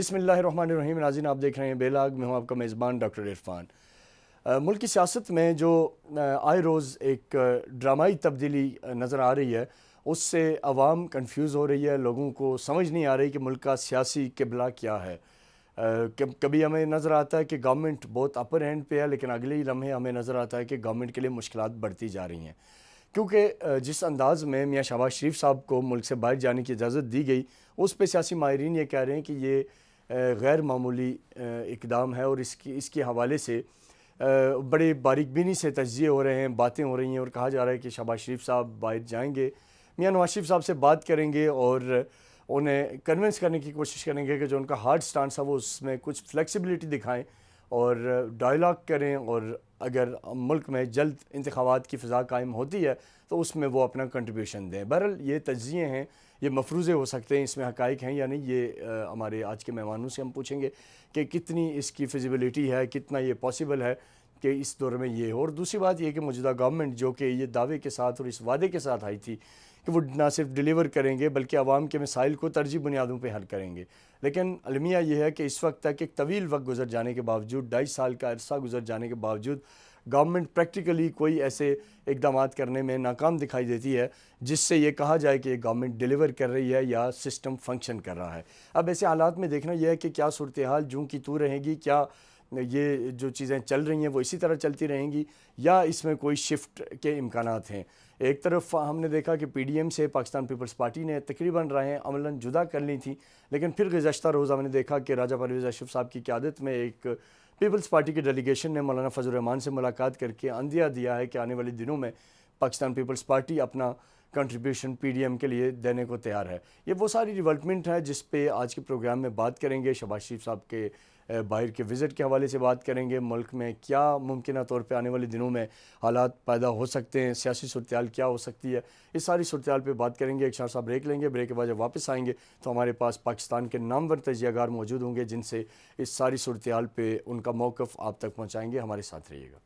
बिस्मिल्लाहिर्रहमानिर्रहीम। नाज़रीन, आप देख रहे हैं बेलाग। मैं हूं आपका मेज़बान डॉक्टर इरफान। मुल्क की सियासत में जो आए रोज़ एक ड्रामाई तब्दीली नज़र आ रही है, उससे अवाम कंफ्यूज हो रही है। लोगों को समझ नहीं आ रही कि मुल्क का सियासी किबला क्या है। कभी हमें नज़र आता है कि गवर्नमेंट बहुत अपर हैंड पे है, लेकिन अगले ही लम्हे हमें नज़र आता है कि गवर्नमेंट के लिए मुश्किलात बढ़ती जा रही हैं, क्योंकि जिस अंदाज़ में मियाँ शहबाज शरीफ साहब को मुल्क से बाहर जाने की इजाज़त दी गई, उस पर सियासी माहिरीन ये कह रहे हैं कि ये गैर मामूली इक़दाम है और इसके हवाले से बड़े बारीकबीनी से तज्ज़िये हो रहे हैं, बातें हो रही हैं और कहा जा रहा है कि शहबाज शरीफ साहब बाहर जाएंगे, मियाँ नवाज शरीफ साहब से बात करेंगे और उन्हें कन्विंस करने की कोशिश करेंगे कि जो उनका हार्ड स्टांस है वो उसमें कुछ फ्लेक्सिबिलिटी दिखाएं और डायलॉग करें, और अगर मुल्क में जल्द इंतखाबात की फ़िज़ा कायम होती है तो उसमें वो अपना कंट्रीब्यूशन दें। बहरहाल ये तज्ज़िये हैं, ये मफरूज़े हो सकते हैं, इसमें हक़ाइक़ हैं या नहीं, ये हमारे आज के मेहमानों से हम पूछेंगे कि कितनी इसकी फिजिबिलिटी है, कितना ये पॉसिबल है कि इस दौर में ये हो। और दूसरी बात ये कि मौजूदा गवर्नमेंट जो कि ये दावे के साथ और इस वादे के साथ आई थी कि वो ना सिर्फ डिलीवर करेंगे बल्कि आवाम के मसाइल को तरजीह बुनियादों पर हल करेंगे, लेकिन अलमिया ये है कि इस वक्त तक एक तवील वक्त गुजर जाने के बावजूद, 2.5 साल का अरसा गुजर जाने के बावजूद गवर्नमेंट प्रैक्टिकली कोई ऐसे इकदाम करने में नाकाम दिखाई देती है जिससे ये कहा जाए कि गवर्नमेंट डिलीवर कर रही है या सिस्टम फंक्शन कर रहा है। अब ऐसे हालात में देखना यह है कि क्या सूरत हाल जूं की तू रहेगी, क्या ये जो चीज़ें चल रही हैं वो इसी तरह चलती रहेंगी या इसमें कोई शिफ्ट के इम्कानात हैं। एक तरफ हमने देखा कि PDM से पाकिस्तान पीपल्स पार्टी ने तकरीबन राहें अमलन जुदा कर ली थी, लेकिन फिर गुज़श्ता रोज़ हमने देखा कि राजा परवेज़ अशरफ साहब की क़यादत में एक पीपल्स पार्टी की डेलीगेशन ने मौलाना फजल रहमान से मुलाकात करके अंदिया दिया है कि आने वाले दिनों में पाकिस्तान पीपल्स पार्टी अपना कंट्रीब्यूशन PDM के लिए देने को तैयार है। ये वो सारी डेवलपमेंट है जिस पे आज के प्रोग्राम में बात करेंगे। शहबाज शरीफ साहब के बाहर के विज़िट के हवाले से बात करेंगे, मुल्क में क्या मुमकिन तौर पे आने वाले दिनों में हालात पैदा हो सकते हैं, सियासी सूरत हाल क्या हो सकती है, इस सारी सूरत हाल पर बात करेंगे। एक शार साहब ब्रेक लेंगे, ब्रेक के बाद जब वापस आएंगे तो हमारे पास पाकिस्तान के नामवर तजियागार मौजूद होंगे जिनसे इस सारी सूरत हाल पर उनका मौक़िफ़ आप तक पहुँचाएँगे। हमारे साथ रहिएगा।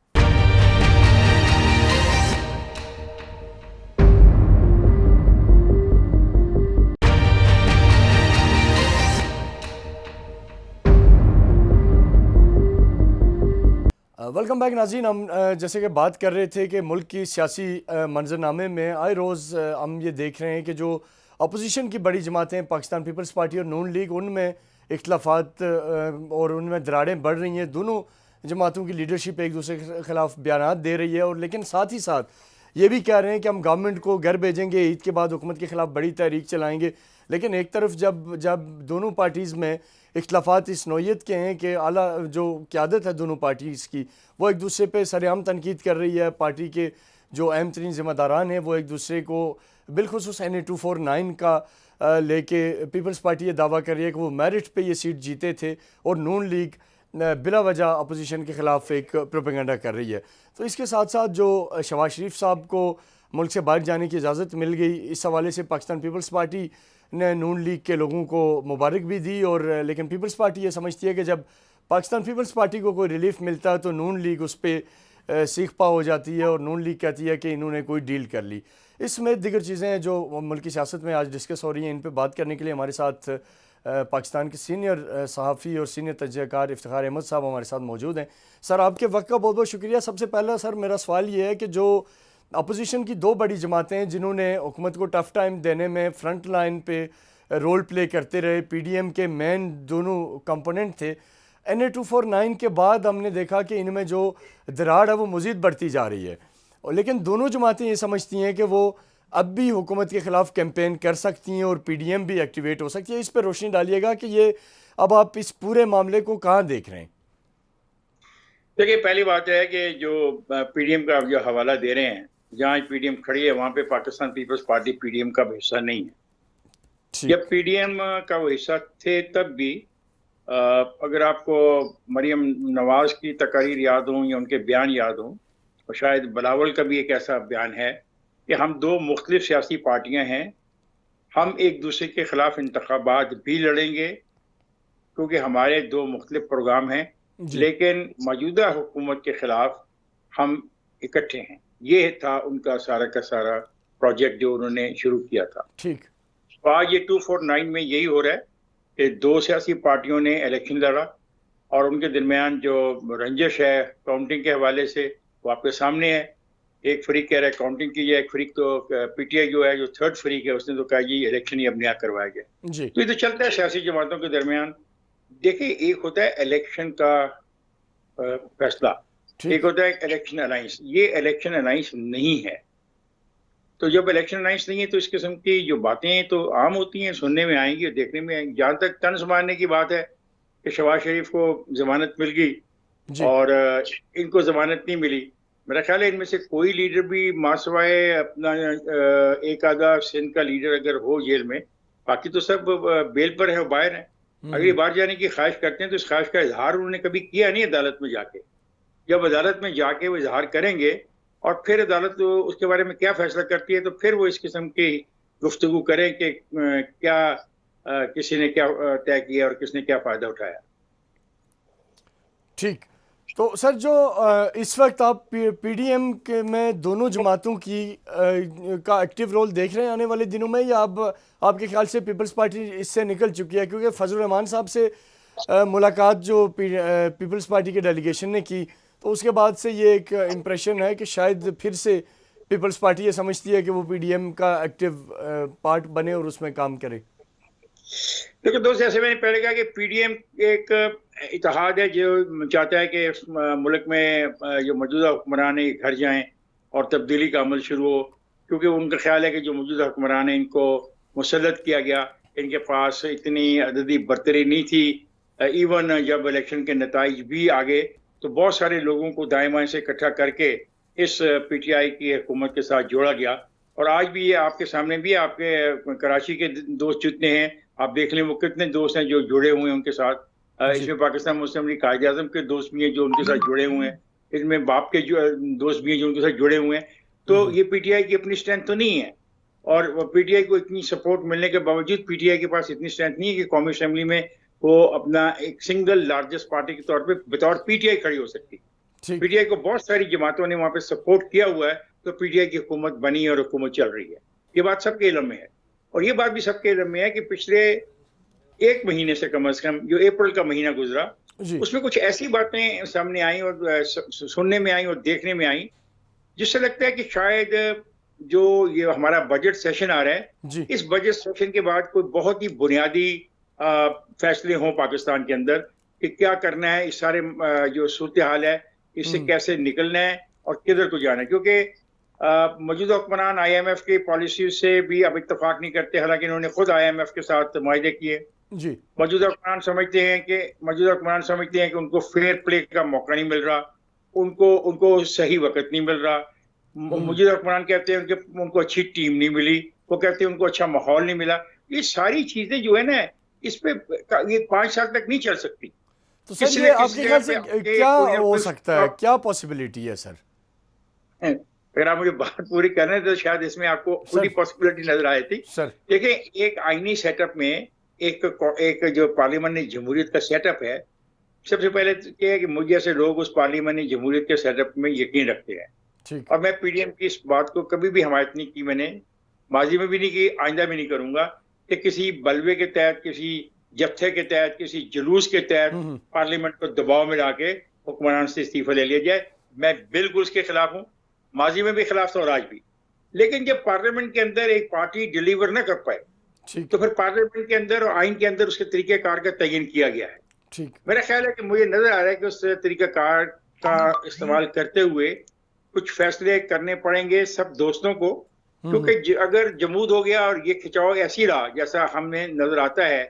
वेलकम बैक नाज़रीन। हम जैसे कि बात कर रहे थे कि मुल्क की सियासी मंजरनामे में आए रोज़ हम ये देख रहे हैं कि जो अपोजिशन की बड़ी जमातें पाकिस्तान पीपल्स पार्टी और नून लीग, उनमें इख्तलाफात और उनमें दरारें बढ़ रही हैं। दोनों जमातों की लीडरशिप एक दूसरे के ख़िलाफ़ बयानात दे रही है और लेकिन साथ ही साथ ये भी कह रहे हैं कि हम गवर्नमेंट को घर भेजेंगे, ईद के बाद हुकूमत के ख़िलाफ़ बड़ी तहरीक चलाएँगे। लेकिन एक तरफ जब दोनों पार्टीज़ में इख्तलाफात इस नौयत के हैं कि आला जो क़यादत है दोनों पार्टीज़ की वो एक दूसरे पे सरेआम तनकीद कर रही है। पार्टी के जो अहम तरीन ज़िम्मेदारान हैं वो एक दूसरे को बिलखुसूस NA 249 का लेके पीपल्स पार्टी ये दावा कर रही है कि वो मेरिट पे ये सीट जीते थे और नून लीग बिला वजह अपोजिशन के ख़िलाफ़ एक प्रोपेगेंडा कर रही है। तो इसके साथ साथ जो शहबाज शरीफ साहब को मुल्क से बाहर जाने की इजाज़त मिल गई, इस हवाले से पाकिस्तान पीपल्स पार्टी ने नून लीग के लोगों को मुबारक भी दी, और लेकिन पीपल्स पार्टी ये समझती है कि जब पाकिस्तान पीपल्स पार्टी को कोई रिलीफ मिलता है तो नून लीग उस पर सीख पा हो जाती है और नून लीग कहती है कि इन्होंने कोई डील कर ली। इसमें दीगर चीज़ें हैं जो मुल्क की सियासत में आज डिस्कस हो रही हैं। इन पर बात करने के लिए हमारे साथ पाकिस्तान के सीनियर सहाफ़ी और सीनियर तज्ज़ियाकार इफ्तिखार अहमद साहब हमारे साथ मौजूद हैं। सर, आपके वक्त का बहुत बहुत शुक्रिया। सबसे पहला सर मेरा सवाल ये है कि जो अपोजिशन की दो बड़ी जमातें हैं जिन्होंने हुकूमत को टफ़ टाइम देने में फ्रंट लाइन पे रोल प्ले करते रहे, PDM के मेन दोनों कंपोनेंट थे, NA 249 के बाद हमने देखा कि इनमें जो दरार है वो मज़ीद बढ़ती जा रही है, और लेकिन दोनों जमातें ये समझती हैं कि वो अब भी हुकूमत के ख़िलाफ़ कैंपेन कर सकती हैं और PDM भी एक्टिवेट हो सकती है। इस पर रोशनी डालिएगा कि ये अब आप इस पूरे मामले को कहाँ देख रहे हैं? देखिए, पहली बात है कि जो PDM का आप जो हवाला दे रहे हैं, जहाँ PDM खड़ी है वहाँ पे पाकिस्तान पीपल्स पार्टी PDM का हिस्सा नहीं है। जब PDM का वो हिस्सा थे तब भी अगर आपको मरियम नवाज की तकारीर याद हो या उनके बयान याद हो, और शायद बिलावल का भी एक ऐसा बयान है कि हम दो मुख्तलिफ सियासी पार्टियां हैं, हम एक दूसरे के ख़िलाफ़ इंतखाबात भी लड़ेंगे क्योंकि हमारे दो मुख्तलिफ प्रोग्राम हैं, लेकिन मौजूदा हुकूमत के ख़िलाफ़ हम इकट्ठे हैं। ये था उनका सारा का सारा प्रोजेक्ट जो उन्होंने शुरू किया था। ठीक। तो आज ये 249 में यही हो रहा है कि दो सियासी पार्टियों ने इलेक्शन लड़ा और उनके दरमियान जो रंजिश है काउंटिंग के हवाले से वो आपके सामने है। एक फरीक कह रहा है काउंटिंग की जाए, एक फरीक तो पीटीआई जो है, जो थर्ड फरीक है, उसने तो कहा जी इलेक्शन ही अपने यहाँ करवाया जाए। तो ये तो चलता है सियासी जमातों के दरमियान। देखिए, एक होता है इलेक्शन का फैसला, एक होता है इलेक्शन अलायंस। ये इलेक्शन अलायंस नहीं है। तो जब इलेक्शन अलायंस नहीं है तो इस किस्म की जो बातें तो आम होती हैं, सुनने में आएंगी और देखने में आएंगी। जहां तक तंज मारने की बात है कि शहबाज शरीफ को जमानत मिल गई और इनको जमानत नहीं मिली, मेरा ख्याल है इनमें से कोई लीडर भी मासवाए अपना एक आधा सिंध का लीडर अगर हो जेल में, बाकी तो सब बेल पर है, बाहर है। अगर ये बाहर जाने की ख्वाहिश करते हैं तो इस ख्वाहिश का इजहार उन्होंने कभी किया नहीं अदालत में जाके। जब अदालत में जाके वो इजहार करेंगे और फिर अदालत उसके बारे में क्या फैसला करती है तो फिर वो इस किस्म की गुफ्तगू करें कि क्या किसी ने क्या तय किया और किसने क्या फायदा उठाया। ठीक। तो सर, जो इस वक्त आप पीडीएम के में दोनों जमातों की का एक्टिव रोल देख रहे हैं आने वाले दिनों में, या अब आपके ख्याल से पीपल्स पार्टी इससे निकल चुकी है? क्योंकि फजल रहमान साहब से मुलाकात जो पीपल्स पार्टी के डेलीगेशन ने की, तो उसके बाद से ये एक इम्प्रेशन है कि शायद फिर से पीपल्स पार्टी ये समझती है कि वो पीडीएम का एक्टिव पार्ट बने और उसमें काम करे। देखो दोस्त, जैसे मैंने पहले कहा कि पीडीएम एक इत्तेहाद है जो चाहता है कि मुल्क में जो मौजूदा हुक्मरान है घर जाएं और तब्दीली का अमल शुरू हो, क्योंकि उनका ख्याल है कि जो मौजूदा हुक्मरान है इनको मुसल्लत किया गया, इनके पास इतनी अददी बरतरी नहीं थी। इवन जब इलेक्शन के नताइज भी आ गए तो बहुत सारे लोगों को दाएं बाएं से इकट्ठा करके इस पीटीआई की हुकूमत के साथ जोड़ा गया। और आज भी ये आपके सामने भी आपके कराची के दोस्त जितने हैं, आप देख लें वो कितने दोस्त हैं जो जुड़े हुए हैं उनके साथ। इसमें पाकिस्तान मुस्लिम लीग कायदे आज़म के दोस्त भी हैं जो उनके साथ जुड़े हुए हैं, इसमें बाप के जो दोस्त भी हैं जो उनके साथ जुड़े हुए हैं। तो ये पीटीआई की अपनी स्ट्रेंथ तो नहीं है, और पीटीआई को इतनी सपोर्ट मिलने के बावजूद पीटीआई के पास इतनी स्ट्रेंथ नहीं है कि कौमी असेंबली में वो अपना एक सिंगल लार्जेस्ट पार्टी के तौर पे बतौर पीटीआई खड़ी हो सकती। पीटीआई को बहुत सारी जमातों ने वहां पे सपोर्ट किया हुआ है, तो पीटीआई की हुकूमत बनी और हुकूमत चल रही है। ये बात सबके इल्म में है, और ये बात भी सबके इल्म में है कि पिछले एक महीने से कम जो अप्रैल का महीना गुजरा, उसमें कुछ ऐसी बातें सामने आई और सुनने में आई और देखने में आई जिससे लगता है कि शायद जो ये हमारा बजट सेशन आ रहा है, इस बजट सेशन के बाद कोई बहुत ही बुनियादी फैसले हों पाकिस्तान के अंदर कि क्या करना है, इस सारे जो सूरत हाल है इससे कैसे निकलना है और किधर को जाना है। क्योंकि मौजूदा हुक्मरान आईएमएफ की पॉलिसी से भी अब इत्तेफाक नहीं करते, हालांकि इन्होंने खुद आईएमएफ के साथ मुआहदे किए। मौजूदा हुक्मरान समझते हैं कि उनको फेयर प्ले का मौका नहीं मिल रहा, उनको सही वक्त नहीं मिल रहा। मौजूदा हुक्मरान कहते हैं उनको अच्छी टीम नहीं मिली, वो कहते हैं उनको अच्छा माहौल नहीं मिला। ये सारी चीजें जो है ना, इस पे ये 5 साल तक नहीं चल सकती। तो सर, ये आपके ख्याल से क्या हो सकता है, क्या पॉसिबिलिटी है सर? अगर आप मुझे बात पूरी करने तो शायद इसमें आपको पूरी पॉसिबिलिटी नजर आई थी। देखिए, एक आईनी सेटअप में एक जो पार्लियामेंट्री जमहूरियत का सेटअप है, सबसे पहले क्या है कि मुझे ऐसे लोग उस पार्लियामेंट्री जमहूरियत के सेटअप में यकीन रखते हैं, और मैं पीडीएम की इस बात को कभी भी हमायत नहीं की, मैंने माजी में भी नहीं की, आइंदा भी नहीं करूंगा कि किसी बलवे के तहत, किसी जत्थे के तहत, किसी जुलूस के तहत पार्लियामेंट को दबाव में लाके हुक्मरान से इस्तीफा ले लिया जाए। मैं बिल्कुल उसके खिलाफ हूँ, माजी में भी खिलाफ था और आज भी। लेकिन जब पार्लियामेंट के अंदर एक पार्टी डिलीवर न कर पाए तो फिर पार्लियामेंट के अंदर और आइन के अंदर उसके तरीकेकार का तयन किया गया है। मेरा ख्याल है कि मुझे नजर आ रहा है कि उस तरीकेकार का इस्तेमाल करते हुए कुछ फैसले करने पड़ेंगे सब दोस्तों को, क्योंकि अगर जमूद हो गया और ये खिंचाव ऐसी रहा जैसा हमें नजर आता है,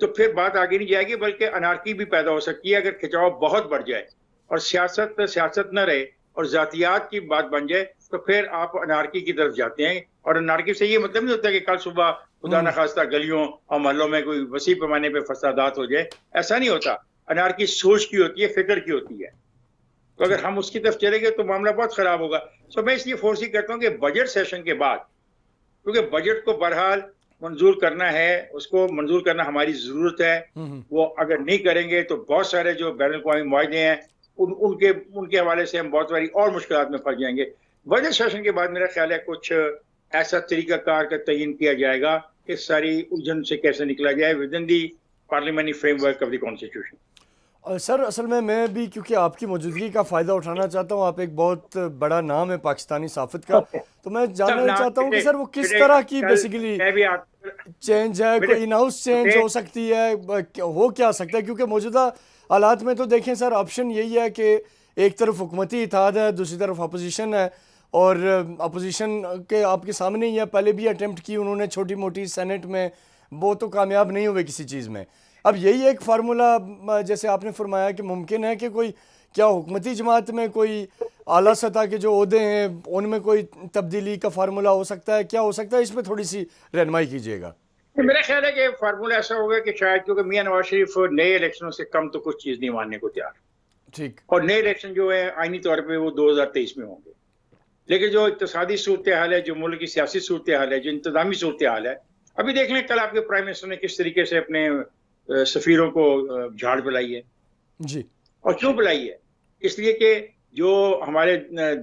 तो फिर बात आगे नहीं जाएगी, बल्कि अनारकी भी पैदा हो सकती है। अगर खिंचाव बहुत बढ़ जाए और सियासत न रहे और जातियात की बात बन जाए, तो फिर आप अनारकी की तरफ जाते हैं। और अनारकी से ये मतलब नहीं होता कि कल सुबह खुदा न खास्ता गलियों और मोहल्लों में कोई वसी पैमाने पे फसादात हो जाए, ऐसा नहीं होता। अनारकी सोच की होती है, फिक्र की होती है। तो अगर हम उसकी तरफ चलेंगे तो मामला बहुत खराब होगा। तो मैं इसलिए फोर्स ही करता हूँ कि बजट सेशन के बाद, क्योंकि बजट को बहरहाल मंजूर करना है, उसको मंजूर करना हमारी जरूरत है। वो अगर नहीं करेंगे तो बहुत सारे जो बैनुल अक़वामी मुआहदे हैं उनके हवाले से हम बहुत बारी और मुश्किलात में फंस जाएंगे। बजट सेशन के बाद मेरा ख्याल है कुछ ऐसा तरीकाकार का तयन किया जाएगा कि सारी उलझन से कैसे निकला जाए with in the parliamentary framework of the constitution. Sir असल में मैं भी क्योंकि आपकी मौजूदगी का फ़ायदा उठाना चाहता हूँ, आप एक बहुत बड़ा नाम है पाकिस्तानी सहाफ़त का, तो मैं जानना चाहता हूँ कि सर वो किस तरह की बेसिकली चेंज है, कोई इन हाउस चेंज हो सकती है, हो क्या सकता है? क्योंकि मौजूदा हालात में तो देखें सर, ऑप्शन यही है कि एक तरफ हुकूमती इत्तेहाद है, दूसरी तरफ अपोजिशन है, और अपोजिशन के आपके सामने ही है, पहले भी अटेम्प्ट की उन्होंने छोटी मोटी सेनेट में, वो तो कामयाब नहीं हुए किसी चीज़ में। अब यही एक फार्मूला जैसे आपने फरमाया कि मुमकिन है कि कोई क्या हुकूमती जमात में कोई आला सतह के जो ओहदे हैं उनमें कोई तब्दीली का फार्मूला हो सकता है, क्या हो सकता है, इसमें थोड़ी सी रहनुमाई कीजिएगा। मेरा ख्याल है कि फार्मूला ऐसा होगा कि शायद क्योंकि मियां नवाज शरीफ नए इलेक्शनों से कम तो कुछ चीज़ नहीं मानने को तैयार, ठीक, और नए इलेक्शन जो है आईनी तौर पर वो 2023 में होंगे, लेकिन जो इक्तिसादी सूरत हाल है, जो मुल्क की सियासी सूरत हाल है, जो इंतजामी सूरत हाल है, अभी देख लें कल आपके प्राइम मिनिस्टर ने किस तरीके से अपने सफीरों को झाड़ बुलाई है जी, और क्यों बुलाई है? इसलिए कि जो हमारे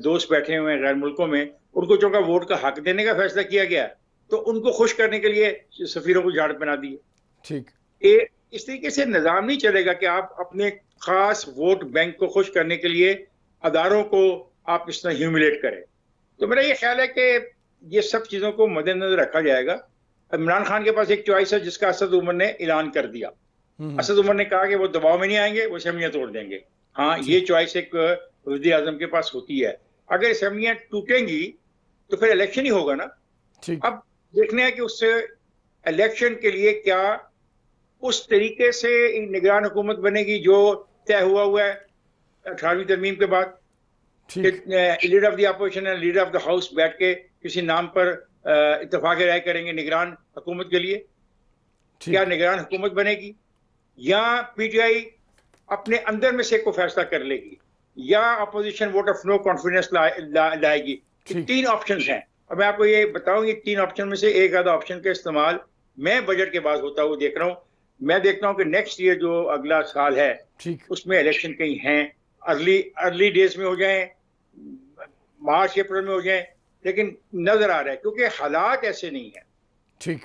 दोस्त बैठे हुए हैं गैर मुल्कों में, उनको चूंकि वोट का हक देने का फैसला किया गया, तो उनको खुश करने के लिए सफीरों को झाड़ बना दिए। ठीक, इस तरीके से निज़ाम नहीं चलेगा कि आप अपने खास वोट बैंक को खुश करने के लिए अदारों को आप इस तरह ह्यूमिलेट करें। तो मेरा ये ख्याल है कि ये सब चीज़ों को मद्देनजर रखा जाएगा। इमरान खान के पास एक चॉइस है जिसका असद उमर ने ऐलान कर दिया। असद उमर ने कहा कि वो दबाव में नहीं आएंगे, वो असेंबलियां तोड़ देंगे। हाँ, ये चॉइस एक वज़ीर आज़म के पास होती है। अगर असेंबलियां टूटेंगी तो फिर इलेक्शन ही होगा ना। अब देखना है कि उससे इलेक्शन के लिए क्या उस तरीके से निगरान हुकूमत बनेगी जो तय हुआ है 18वीं तरमीम के बाद। लीडर ऑफ द अपोजिशन है, लीडर ऑफ द हाउस बैठ के किसी नाम पर इत्तेफाक राय करेंगे निगरान हुकूमत के लिए। क्या निगरान हुकूमत बनेगी, या पीटीआई अपने अंदर में से को फैसला कर लेगी, या opposition vote of no confidence लाएगी? तीन ऑप्शंस हैं। और मैं आपको ये बताऊं, ये तीन ऑप्शन में से एक आधा ऑप्शन का इस्तेमाल मैं बजट के बाद होता हुआ देख रहा हूं। मैं देखता हूं कि नेक्स्ट ईयर जो अगला साल है उसमें इलेक्शन कहीं हैं, अर्ली डेज में हो जाए, मार्च अप्रैल में हो जाए, लेकिन नजर आ रहा है क्योंकि हालात ऐसे नहीं है। ठीक,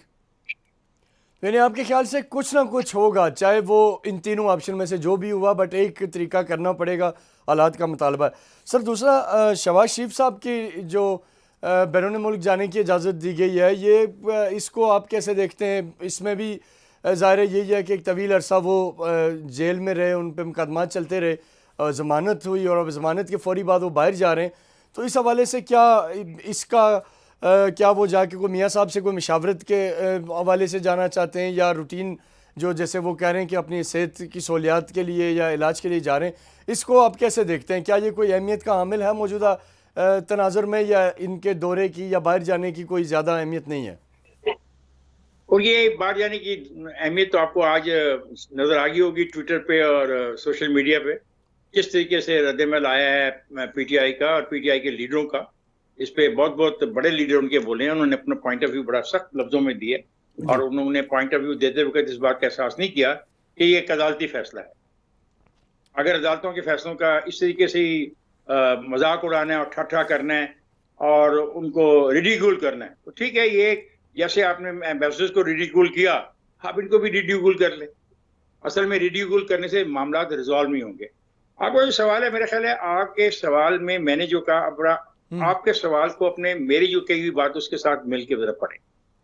यानी आपके ख्याल से कुछ ना कुछ होगा, चाहे वो इन तीनों ऑप्शन में से जो भी हुआ, बट एक तरीका करना पड़ेगा, हालात का मुतालबा है। सर दूसरा, शहबाज शरीफ साहब की जो बैरून मुल्क जाने की इजाज़त दी गई है, ये इसको आप कैसे देखते हैं? इसमें भी ज़ाहिर यही है कि एक तवील अरसा वो जेल में रहे, उन पर मुकदमा चलते रहे, ज़मानत हुई और अब ज़मानत के फौरी बाद वो बाहर जा रहे हैं, तो इस हवाले से क्या इसका क्या वो जाके कोई मियाँ साहब से कोई मशावरत के हवाले से जाना चाहते हैं, या रूटीन जो जैसे वो कह रहे हैं कि अपनी सेहत की सहूलियात के लिए या इलाज के लिए जा रहे हैं, इसको आप कैसे देखते हैं? क्या ये कोई अहमियत का हामिल है मौजूदा तनाजुर में, या इनके दौरे की या बाहर जाने की कोई ज़्यादा अहमियत नहीं है? और ये बाहर जाने की अहमियत तो आपको आज नज़र आ गई होगी ट्विटर पे और सोशल मीडिया पे, किस तरीके से रद्दमल आया है पीटीआई का और पीटीआई के लीडरों का। इस पे बहुत बहुत बड़े लीडर उनके बोले हैं, उन्होंने अपना पॉइंट ऑफ व्यू बड़ा सख्त लफ्जों में दिए, और उन्होंने पॉइंट ऑफ व्यू देते हुए इस बात का एहसास नहीं किया कि ये एक अदालती फैसला है। अगर अदालतों के फैसलों का इस तरीके से ही मजाक उड़ाना है और ठट्ठा करना है और उनको रिडिक्यूल करना है, तो ठीक है, ये जैसे आपने एम्बेसडर्स को रिडिक्यूल किया, आप इनको भी रिडिक्यूल कर ले। असल में रिडिक्यूल करने से मामला रिजॉल्व नहीं होंगे। आपका जो सवाल है, मेरा ख्याल है आपके सवाल में मैंने जो कहा, बड़ा आपके सवाल को अपने मेरी जो कही हुई बात उसके साथ मिलकर जरा पढ़े।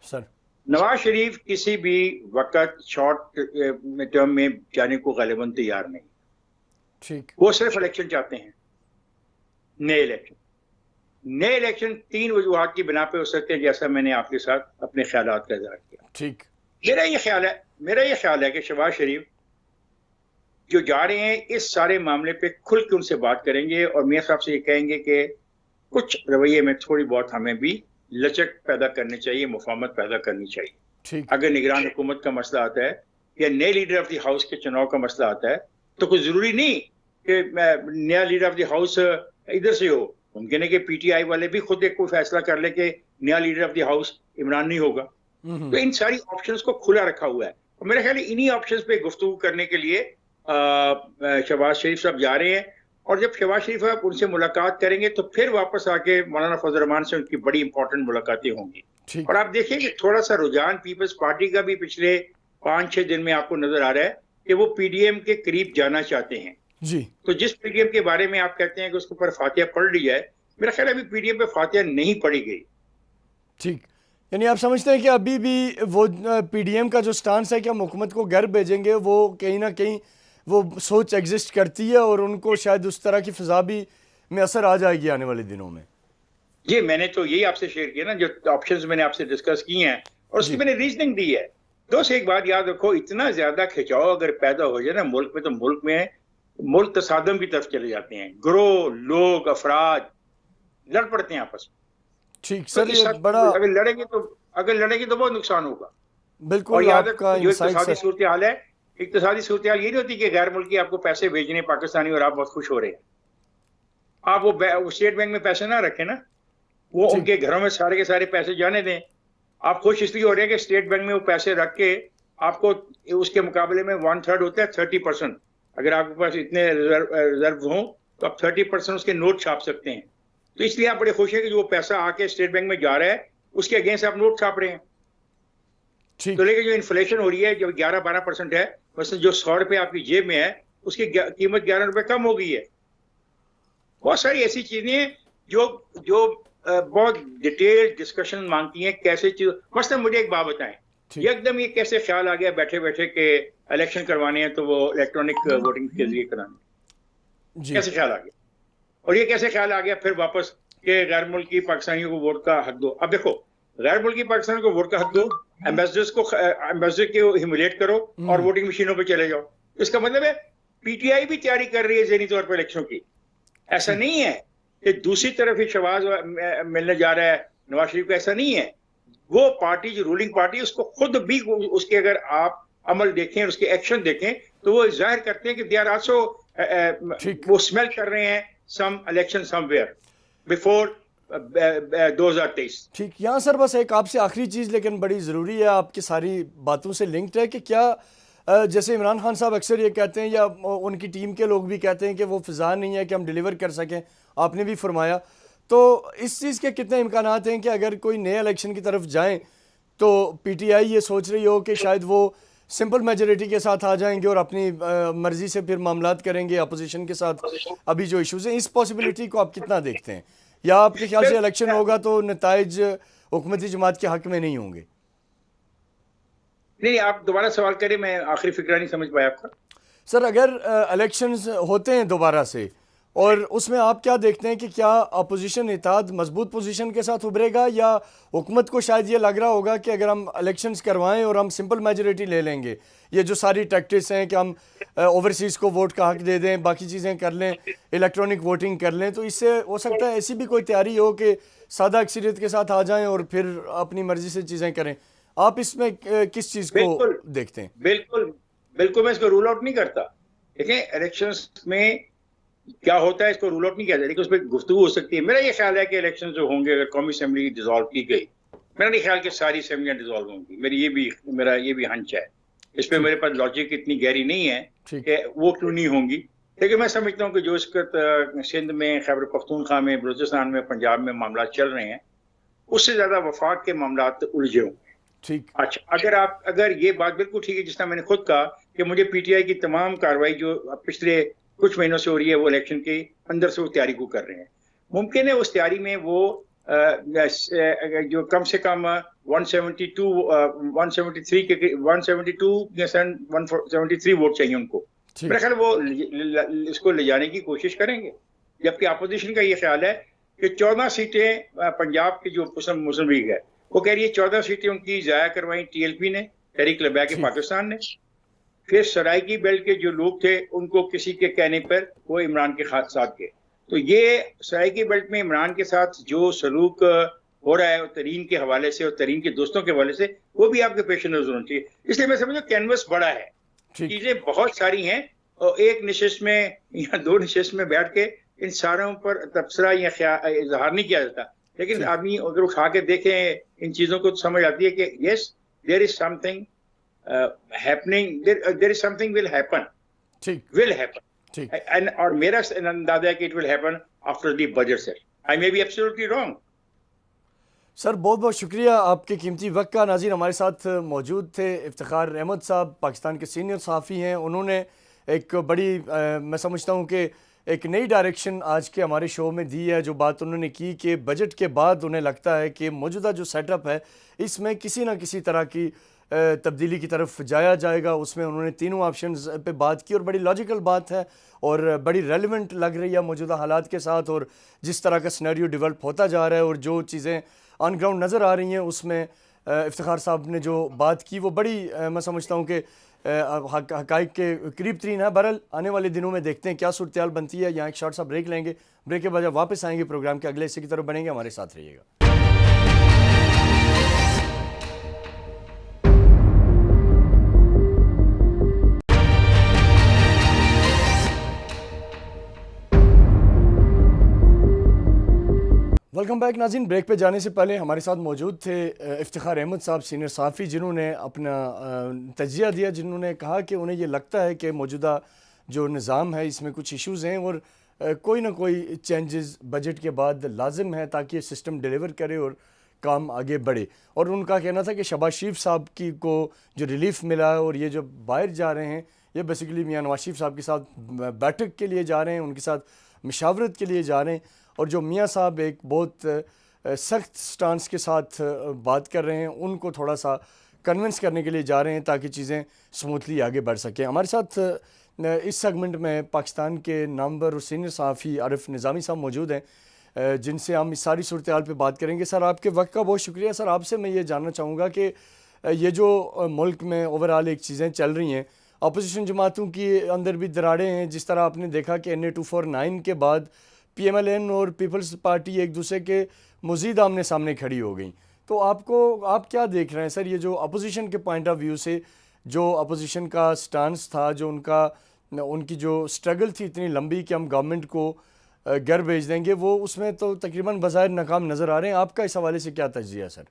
सर नवाज शरीफ किसी भी वक्त शॉर्ट टर्म में जाने को गालिबन तैयार नहीं। ठीक, वो सिर्फ इलेक्शन चाहते हैं, नए इलेक्शन। नए इलेक्शन तीन वजूहात की बिना पे हो सकते हैं, जैसा मैंने आपके साथ अपने ख्यालात का इज़हार किया। ठीक, मेरा ये ख्याल है कि शहबाज शरीफ जो जा रहे हैं इस सारे मामले पे खुल के उनसे बात करेंगे और मियां साहब से ये कहेंगे कि कुछ रवैये में थोड़ी बहुत हमें भी लचक पैदा करनी चाहिए, मुफाहमत पैदा करनी चाहिए। अगर निगरान हुकूमत का मसला आता है या नए लीडर ऑफ द हाउस के चुनाव का मसला आता है, तो कोई जरूरी नहीं कि नया लीडर ऑफ द हाउस इधर से हो। मुमकिन है कि पीटीआई वाले भी खुद एक कोई फैसला कर ले कि नया leader of the house Imran नहीं होगा। तो इन सारी ऑप्शंस को खुला रखा हुआ है, और मेरा ख्याल है इन्हीं ऑप्शंस पे गुफ्तगू करने के लिए शहबाज शरीफ साहब जा रहे हैं। और जब शहबाज शरीफ साहब उनसे मुलाकात करेंगे तो फिर वापस आके मौलाना फजल रहमान से उनकी बड़ी इंपॉर्टेंट मुलाकातें होंगी। और आप देखिए कि थोड़ा सा रुझान पीपल्स पार्टी का भी पिछले 5-6 दिन में आपको नजर आ रहा है कि वो पीडीएम के करीब जाना चाहते हैं जी। तो जिस पीडीएम के बारे में आप कहते हैं कि उसके ऊपर फातिहा पढ़ ली जाए, मेरा ख्याल है अभी पीडीएम पे फातिहा नहीं पढ़ी गई। ठीक, यानी आप समझते हैं कि अभी भी वो पीडीएम का जो स्टांस है कि हम हुकूमत को घर भेजेंगे, वो कहीं ना कहीं वो सोच एग्जिस्ट करती है और उनको शायद उस तरह की फिजा भी में असर आ जाएगी आने वाले दिनों में। जी, मैंने तो यही आपसे शेयर किया ना, जो ऑप्शंस मैंने आपसे डिस्कस किए हैं और उसकी मैंने रीजनिंग दी है। दो से एक बात याद रखो, इतना ज्यादा खिंचाव अगर पैदा हो जाए ना मुल्क में, तो मुल्क तसादम की तरफ चले जाते हैं। ग्रोह, लोग, अफराद लड़ पड़ते हैं आपस में। ठीक तो सर, इस ये हद बड़ा अगर लड़ेंगे तो बहुत नुकसान होगा। और बिल्कुल याद आपका रखो, जो इंसाइट इक्तिसादी सर। सूरत हाल है, इक्तिसादी सूरत हाल ये नहीं होती कि गैर मुल्की आपको पैसे भेजने पाकिस्तानी और आप बहुत खुश हो रहे हैं। आप वो स्टेट बैंक में पैसे ना रखें ना, वो ठीक। उनके घरों में सारे के सारे पैसे जाने दें। आप खुश इसलिए हो रहे हैं कि स्टेट बैंक में वो पैसे रख के आपको उसके मुकाबले में 1/3 होता है 30%। अगर आपके पास इतने रिजर्व हों तो आप 30% उसके नोट छाप सकते हैं। तो इसलिए आप बड़े खुश हैं कि जो पैसा आके स्टेट बैंक में जा रहा है उसके अगेंस्ट आप नोट छाप रहे हैं। ठीक। तो लेकिन जो इन्फ्लेशन हो रही है, जो 11-12% है, वैसे जो 100 रुपए आपकी जेब में है उसकी कीमत 11 रुपए कम हो गई है। बहुत सारी ऐसी चीजें हैं जो जो बहुत डिटेल डिस्कशन मांगती हैं। कैसे चीज, मसलन मुझे एक बात बताएं, एकदम ये कैसे ख्याल आ गया बैठे बैठे के इलेक्शन करवाने हैं तो वो इलेक्ट्रॉनिक वोटिंग के जरिए कराने, कैसे ख्याल आ गया? और ये कैसे ख्याल आ गया फिर वापस के गैर मुल्की पाकिस्तानियों को वोट का हक दो? अब देखो, गैर मुल्की पाकिस्तानियों को वोट का हक दो, एम्बेसडर को ह्यूमिलेट करो और वोटिंग मशीनों पे चले जाओ। इसका मतलब है पीटीआई भी तैयारी कर रही है ज़हनी तौर पर इलेक्शन की। ऐसा नहीं है कि दूसरी तरफ ही शहबाज मिलने जा रहा है नवाज शरीफ को, ऐसा नहीं है। वो पार्टी जो रूलिंग पार्टी, उसको खुद भी उसके अगर आप अमल देखें, उसके एक्शन देखें, तो वो जाहिर करते हैं कि दे आर आल्सो, वो स्मेल कर रहे हैं सम इलेक्शन समवेयर बिफोर 2023। ठीक, यहाँ सर बस एक आपसे आखिरी चीज़, लेकिन बड़ी ज़रूरी है, आपकी सारी बातों से लिंक्ड है, कि क्या जैसे इमरान खान साहब अक्सर ये कहते हैं या उनकी टीम के लोग भी कहते हैं कि वो फिजा नहीं है कि हम डिलीवर कर सकें, आपने भी फरमाया, तो इस चीज़ के कितने इम्कानात हैं कि अगर कोई नए इलेक्शन की तरफ जाएं तो पीटीआई ये सोच रही हो कि शायद वो सिंपल मेजोरिटी के साथ आ जाएंगे और अपनी मर्जी से फिर मामलात करेंगे अपोजिशन के साथ अभी जो इश्यूज हैं, इस पॉसिबिलिटी को आप कितना देखते हैं? या आपके ख्याल से इलेक्शन होगा तो नताइज हुकूमती जमात के हक में नहीं होंगे? नहीं, आप दोबारा सवाल करें, मैं आखिरी फिक्रा नहीं समझ पाया आपका। सर, अगर इलेक्शंस होते हैं दोबारा से और उसमें आप क्या देखते हैं कि क्या अपोजिशन इत्तेहाद मजबूत पोजीशन के साथ उभरेगा, या हुकूमत को शायद ये लग रहा होगा कि अगर हम इलेक्शंस करवाएं और हम सिंपल मेजोरिटी ले लेंगे, ये जो सारी टैक्टिक्स हैं कि हम ओवरसीज़ को वोट का हक दे दें, बाकी चीज़ें कर लें, इलेक्ट्रॉनिक वोटिंग कर लें, तो इससे हो सकता है ऐसी भी कोई तैयारी हो कि सादा अक्सरियत के साथ आ जाएं और फिर अपनी मर्जी से चीज़ें करें? आप इसमें किस चीज़ को देखते हैं? बिल्कुल मैं इसको रूल आउट नहीं करता। देखें, इलेक्शंस में क्या होता है इसको रूल आउट नहीं किया जाता, लेकिन उसमें गुफ्तगू हो सकती है। मेरा ये ख्याल है कि इलेक्शन जो होंगे, अगर कौमी असेंबली डिसॉल्व की गई, मेरा नहीं ख्याल कि सारी असेंबलियां डिसॉल्व होंगी। मेरा ये भी हंच है। इस पर मेरे पास लॉजिक इतनी गहरी नहीं है कि वो क्यों नहीं होंगी, लेकिन मैं समझता हूँ कि जो इस सिंध में, खैबर पख्तूनख्वा में, बलूचिस्तान में, पंजाब में मामला चल रहे हैं, उससे ज्यादा वफाक के मामला उलझे होंगे। ठीक। अच्छा, अगर ये बात बिल्कुल ठीक है, जिस तरह मैंने खुद कहा कि मुझे पीटीआई की तमाम कार्रवाई जो पिछले कुछ महीनों से हो रही है, वो इलेक्शन के अंदर से वो तैयारी को कर रहे हैं। मुमकिन है उस तैयारी में वो जो कम से कम 173 वोट चाहिए उनको, मेरा ख्याल वो इसको ले जाने की कोशिश करेंगे। जबकि अपोजिशन का ये ख्याल है कि 14 सीटें पंजाब की जो मुस्लिम लीग है वो कह रही है 14 सीटें उनकी ज़ाया करवाई टीएलपी ने, तहरीक लबैक पाकिस्तान ने। फिर सराइकी बेल्ट के जो लोग थे उनको किसी के कहने पर वो इमरान के साथ गए। तो ये सराइकी बेल्ट में इमरान के साथ जो सलूक हो रहा है तरीन के हवाले से और तरीन के दोस्तों के हवाले से, वो भी आपके पेश नजर होना चाहिए। इसलिए मैं समझता हूँ कैनवस बड़ा है, चीजें बहुत सारी हैं, और एक नशिस्त में या दो नशिस्त में बैठ के इन सारों पर तबसरा या इजहार नहीं किया जाता। लेकिन आदमी अगर उठा के देखें इन चीजों को, तो समझ आती है कि yes, there is something happening, there is something will happen, will happen. And और मेरा अंदाजा है कि it will happen after the budget session. I may be absolutely wrong. Sir बहुत बहुत शुक्रिया आपके कीमती वक्त का। नाज़रीन हमारे साथ मौजूद थे इफ्तिखार अहमद साहब, पाकिस्तान के सीनियर सहाफ़ी हैं। उन्होंने एक बड़ी मैं समझता हूँ कि एक नई डायरेक्शन आज के हमारे शो में दी है। जो बात उन्होंने की कि बजट के बाद उन्हें लगता है कि मौजूदा जो सेटअप है इसमें किसी न किसी तरह की तब्दीली की तरफ जाया जाएगा। उसमें उन्होंने तीनों ऑप्शंस पे बात की और बड़ी लॉजिकल बात है और बड़ी रेलिवेंट लग रही है मौजूदा हालात के साथ, और जिस तरह का सिनेरियो डेवलप होता जा रहा है और जो चीज़ें ऑन ग्राउंड नज़र आ रही हैं उसमें इफ्तिखार साहब ने जो बात की वो बड़ी मैं समझता हूँ कि हक़ाइक़ के करीब तरीन है। बहरहाल आने वाले दिनों में देखते हैं क्या सूरत हाल बनती है। यहाँ एक शॉर्ट सा ब्रेक लेंगे, ब्रेक के बाद जब वापस आएंगे प्रोग्राम के अगले हिस्से की तरफ बढ़ेंगे। हमारे साथ रहिएगा। वेलकम बैक नाज़रीन। ब्रेक पे जाने से पहले हमारे साथ मौजूद थे इफ्तिखार अहमद साहब, सीनियर सहाफ़ी, जिन्होंने अपना तजिया दिया, जिन्होंने कहा कि उन्हें ये लगता है कि मौजूदा जो निज़ाम है इसमें कुछ इश्यूज़ हैं और कोई ना कोई चेंजेस बजट के बाद लाजिम है ताकि ये सिस्टम डिलीवर करे और काम आगे बढ़े। और उनका कहना था कि शहबाज शरीफ साहब की को जो रिलीफ मिला है और ये जो बाहर जा रहे हैं ये बेसिकली मियां नवाज शरीफ साहब के साथ बैठक के लिए जा रहे हैं, उनके साथ मशावरत के लिए जा रहे हैं। और जो मियाँ साहब एक बहुत सख्त स्टांस के साथ बात कर रहे हैं, उनको थोड़ा सा कन्विंस करने के लिए जा रहे हैं ताकि चीज़ें स्मूथली आगे बढ़ सकें। हमारे साथ इस सेगमेंट में पाकिस्तान के नामवर और सीनियर सहाफ़ी आरिफ निज़ामी साहब मौजूद हैं, जिनसे हम इस सारी सूरत हाल पर बात करेंगे। सर आपके वक्त का बहुत शुक्रिया। सर आपसे मैं ये जानना चाहूँगा कि ये जो मुल्क में ओवरऑल एक चीज़ें चल रही हैं, अपोजिशन जमातों की अंदर भी दरारें हैं। जिस तरह आपने देखा कि NA 249 के बाद PMLN और पीपल्स पार्टी एक दूसरे के मज़ीद आमने सामने खड़ी हो गई। तो आप क्या देख रहे हैं सर, ये जो अपोजिशन के पॉइंट ऑफ व्यू से जो अपोजिशन का स्टांस था, जो उनकी जो स्ट्रगल थी इतनी लंबी कि हम गवर्नमेंट को घर भेज देंगे, वो उसमें तो तकरीबन बज़ाहिर नाकाम नज़र आ रहे हैं। आपका इस हवाले से क्या तज्ज़िया है सर?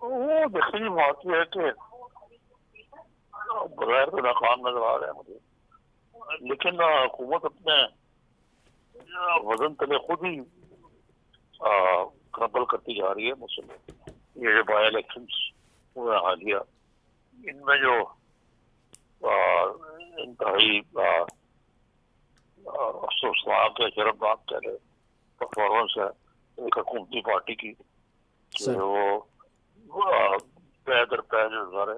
वो देखिए बात यह है कि बगैर तो नाकाम नजर आ रहे हैं मुझे, लेकिन हुकूमत अपने वजन तले खुद ही क्रम्बल करती जा रही है। मुझसे ये जो बाई इलेक्शन हुए हालिया, इनमें जो इंतहाई अफसोसनाक या शर्मनाक कह रहे परफॉर्मेंस है एक हुकूमती पार्टी की, वो पै दर पै जो सारे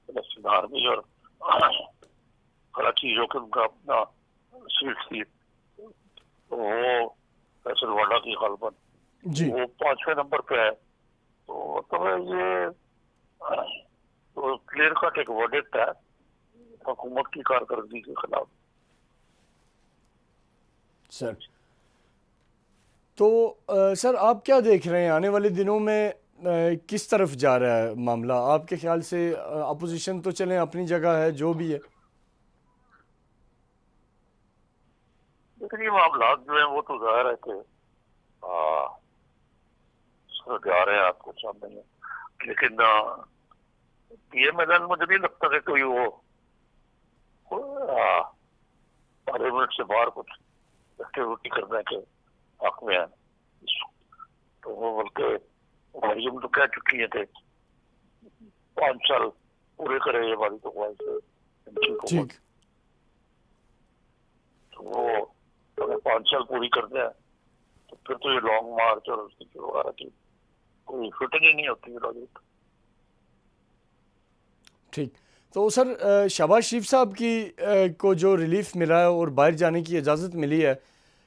इलेक्शन आर्मी और कराची जो कि उनका अपना सीट थी वो फैसल वाडा की गलबन वो 5वें नंबर पे है। तो मतलब ये तो क्लियर कट एक वर्डिक्ट है हुकूमत की कारकर्दगी के खिलाफ। सर तो सर आप क्या देख रहे हैं आने वाले दिनों में किस तरफ जा रहा है मामला? आपके ख्याल से अपोजिशन तो चलें अपनी जगह है जो भी है, लेकिन ये मामला जो है वो तो जाहिर है कि जा रहे हैं आपको सामने में, लेकिन PMLN मुझे नहीं लगता कि कोई वो पार्लियामेंट से बाहर कुछ एक्टिविटी करने के हक में है। तो वो बल्कि मरियम तो कह चुकी है कि 5 साल पूरे करे ये हमारी तो ख्वाहिश है। तो वो अगर 5 साल पूरी करते हैं तो फिर तो ये लॉन्ग मार्च और उसकी वगैरह की कोई फिटिंग ही नहीं होती लॉजिक। ठीक। तो सर शहबाज शरीफ साहब की को जो रिलीफ मिला है और बाहर जाने की इजाज़त मिली है,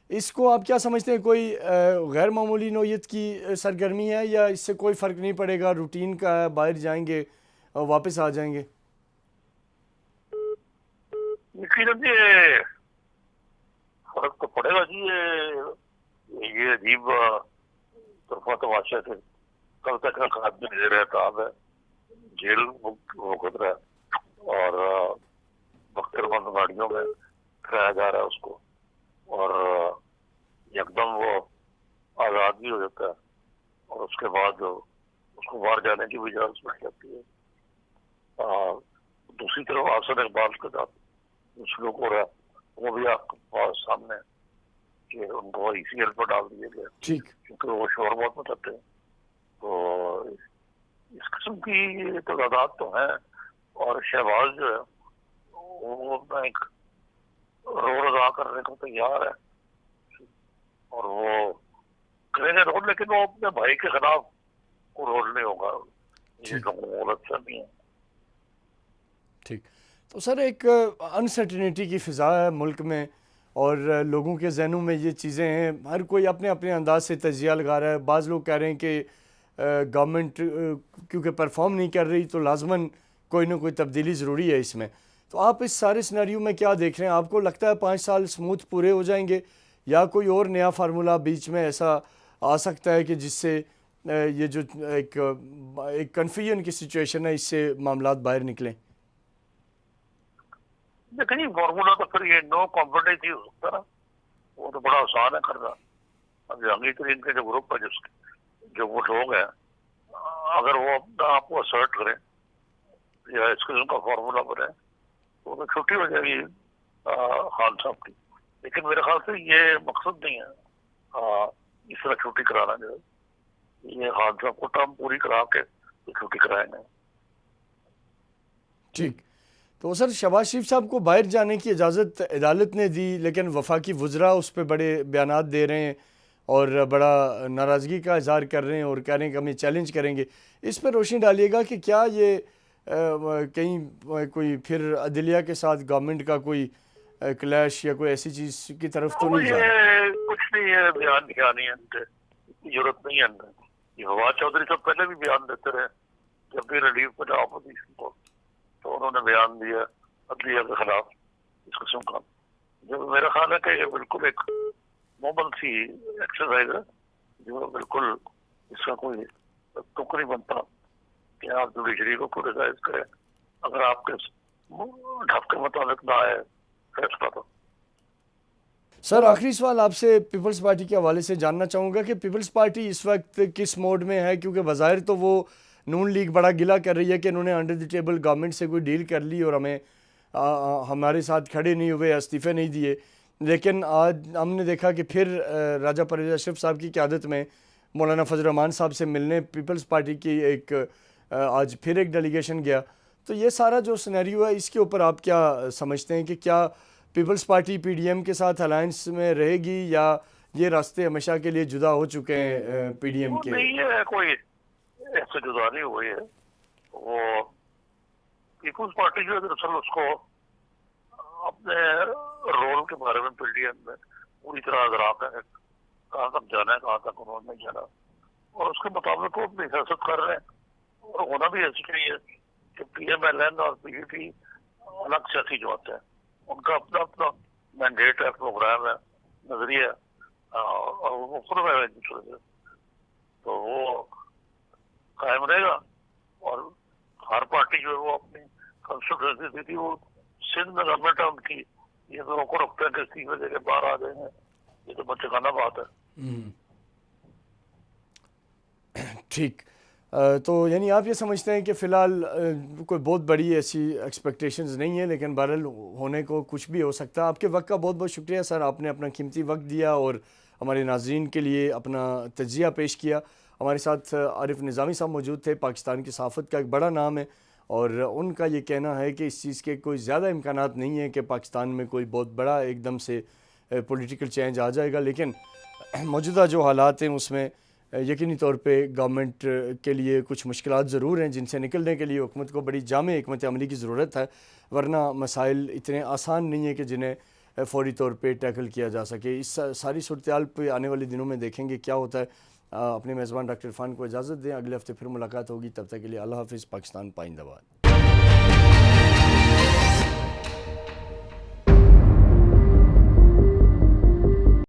इसको आप क्या समझते हैं? कोई गैर मामूली नौयत की सरगर्मी है या इससे कोई फ़र्क नहीं पड़ेगा, रूटीन का है, बाहर जाएंगे और वापस आ जाएंगे? यकीनन ये फर्क तो पड़ेगा जी। ये अजीब तरफा तमाशा से कल तक का आदमी दे रहता है, जेल वो खतरा है और बख्तरबंद गाड़ियों में कराया जा रहा है उसको, और एकदम वो आज़ाद भी हो जाता है और उसके बाद उसको बाहर जाने की भी इजाज़त मिल जाती है। दूसरी तरफ आसन इकबाल के साथ कुछ लोग हो रहा है वो भी आपके पास सामने कि उनको ICL पर डाल दिया गया, ठीक, क्योंकि वो शोर बहुत मचाते हैं। तो इस किस्म की तदाद तो है। और शहबाज जो है वो अपना एक रोल अदा करने को तैयार है, और वो करेंगे रोल, लेकिन वो अपने भाई के खिलाफ वो रोल नहीं होगा। ये तो गलत फहमी है। ठीक। तो सर एक अनसर्टिनिटी की फ़िज़ा है मुल्क में, और लोगों के जहनों में ये चीज़ें हैं, हर कोई अपने अपने अंदाज से तजिया लगा रहा है। बाज़ लोग कह रहे हैं कि गवर्नमेंट क्योंकि परफॉर्म नहीं कर रही तो लाजमन कोई ना कोई तब्दीली ज़रूरी है इसमें। तो आप इस सारे सिनेरियो में क्या देख रहे हैं? आपको लगता है 5 साल स्मूथ पूरे हो जाएंगे, या कोई और नया फार्मूला बीच में ऐसा आ सकता है कि जिससे ये जो एक कन्फ्यूजन की सिचुएशन है इससे मामलात बाहर निकलें? देखिए फॉर्मूला तो फिर ये नो कॉन्फिडेंस ही हो सकता है ना, वो तो बड़ा आसान है करना। अब जहांगीर तरीन के जो ग्रुप है, जो वो लोग हैं, अगर वो अपना आपको असर्ट करें या इस किस्म का फॉर्मूला बने तो छुट्टी हो जाएगी खान साहब की। लेकिन मेरे ख्याल से ये मकसद नहीं है इस तरह छुट्टी कराना। जो ये खान साहब को टर्म पूरी करा के तो छुट्टी कराएंगे। ठीक। तो सर शहबाज शरीफ साहब को बाहर जाने की इजाज़त अदालत ने दी, लेकिन वफाकी वज़रा उस पर बड़े बयानात दे रहे हैं और बड़ा नाराज़गी का इज़हार कर रहे हैं और कह रहे हैं कि हम ये चैलेंज करेंगे। इस पर रोशनी डालिएगा कि क्या ये कहीं कोई फिर अदलिया के साथ गवर्नमेंट का कोई क्लैश या कोई ऐसी चीज़ की तरफ तो नहीं जा रहा? कुछ नहीं है, बयान क्या नहीं है, जरूरत नहीं है। ये फवाद चौधरी साहब पहले भी बयान देते रहे, जब भी रिलीफ बना अपोजिशन को तो उन्होंने बयान दिया अदलिया के खिलाफ इस किस्म का। जो मेरा ख्याल है कि ये बिल्कुल एक मोमल सी एक्सरसाइज है, जो बिल्कुल इसका कोई तुक नहीं बनता कि आप जुडिशरी को क्रिटिसाइज करें अगर आपके ढाप के मुताबिक ना आए फैसला। तो सर आखिरी सवाल आपसे पीपल्स पार्टी के हवाले से जानना चाहूँगा कि पीपल्स पार्टी इस वक्त किस मोड में है, क्योंकि बज़ाहिर तो वो नून लीग बड़ा गिला कर रही है कि इन्होंने अंडर द टेबल गवर्नमेंट से कोई डील कर ली और हमें हमारे साथ खड़े नहीं हुए, इस्तीफ़े नहीं दिए। लेकिन आज हमने देखा कि फिर राजा परवेज़ अशरफ साहब की क़यादत में मौलाना फजल रहमान साहब से मिलने पीपल्स पार्टी की एक आज फिर एक डेलीगेशन गया। तो ये सारा जो सिनेरियो है इसके ऊपर आप क्या समझते हैं कि क्या पीपल्स पार्टी PDM के साथ अलायंस में रहेगी या ये रास्ते हमेशा के लिए जुदा हो चुके हैं PDM के? नहीं है, कोई ऐसे जुदा नहीं हुई है। वो पीपल्स पार्टी जो है दरअसल उसको अपने रोल के बारे में PDM में पूरी तरह अदराक है, कहाँ तक जाना है, कहाँ तक उन्होंने नहीं जाना, और उसके मुताबिक वो अपनी हिफाजत कर रहे हैं। और होना भी ऐसी चाहिए कि PMLN और PDP अलग सियासी जमात है, उनका अपना अपना मैंडेट है, प्रोग्राम है, नजरिया, और वो खुद में दूसरे, तो वो कायम रहेगा। और हर पार्टी जो है वो अपनी कंस्टिट्यूएंसी दी थी, वो सिंध में गवर्नमेंट है उनकी, ये तो को रखते हैं कि इस्तीफे देके बाहर आ जाएंगे, ये तो बच्चेखाना बात है। ठीक। तो यानी आप ये समझते हैं कि फ़िलहाल कोई बहुत बड़ी ऐसी एक्सपेक्टेशंस नहीं है, लेकिन बहरहाल होने को कुछ भी हो सकता है। आपके वक्त का बहुत बहुत शुक्रिया सर, आपने अपना कीमती वक्त दिया और हमारे नाज़रीन के लिए अपना तजिया पेश किया। हमारे साथ आरिफ निज़ामी साहब मौजूद थे, पाकिस्तान की सहाफ़त का एक बड़ा नाम है, और उनका ये कहना है कि इस चीज़ के कोई ज़्यादा इम्कानात नहीं है कि पाकिस्तान में कोई बहुत बड़ा एकदम से पॉलिटिकल चेंज आ जाएगा। लेकिन मौजूदा जो हालात हैं उसमें यकीनी तौर पे गवर्नमेंट के लिए कुछ मुश्किलात ज़रूर हैं, जिनसे निकलने के लिए हुकूमत को बड़ी जामे हिकमत अमली की ज़रूरत है, वरना मसाइल इतने आसान नहीं है कि जिन्हें फ़ौरी तौर पे टैकल किया जा सके। इस सारी सूरत-ए-हाल पे आने वाले दिनों में देखेंगे क्या होता है। अपने मेज़बान डॉक्टर इरफान को इजाज़त दें, अगले हफ्ते फिर मुलाकात होगी, तब तक के लिए अल्लाह हाफ़िज़। पाकिस्तान पाइंदाबाद।